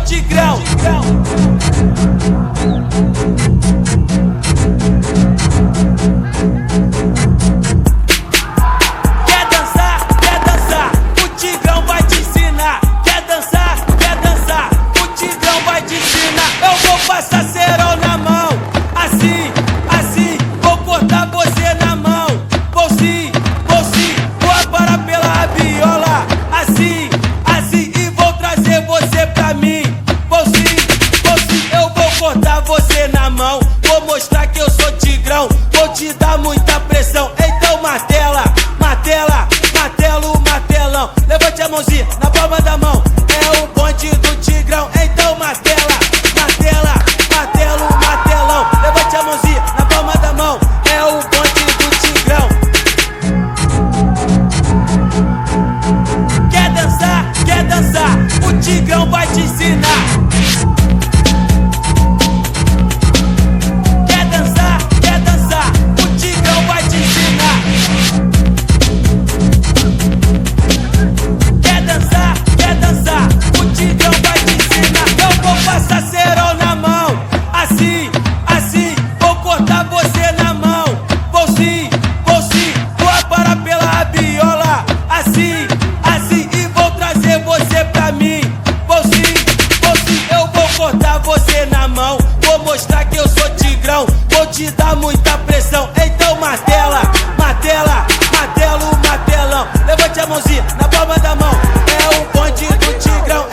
Tigrão. Quer dançar? Quer dançar? O Tigrão vai te ensinar. Quer dançar? Quer dançar? O Tigrão vai te ensinar. Eu vou passar cerol na mão, assim, assim, vou cortar você na mão. Vou sim, vou aparar pela rabiola, assim, assim, e vou trazer você pra mim. Vou sim, eu vou cortar você na mão. Vou mostrar que eu sou Tigrão, vou te dar muita pressão. Então martela, martela, martelo, martelão. Levante a mãozinha na palma da mão, é o bonde do Tigrão. Então martela, martela, martelo, martelão. Levante a mãozinha na palma da mão, é o bonde do Tigrão. Quer dançar? Quer dançar? O Tigrão vai te ensinar. Quer dançar? Quer dançar? O Tigrão vai te ensinar. Quer dançar? Quer dançar? O Tigrão vai te ensinar. Eu vou passar cerol na mão, assim, assim, vou cortar você na mão. Vou sim, vou aparar pela rabiola, assim, assim, e vou trazer você pra mim. Vou sim, eu vou cortar você na mão. Vou mostrar que eu sou Tigrão, vou te dar muita pressão. Então martela, martela, martelo, martelão. Levante a mãozinha na palma da mão, é o bonde do Tigrão.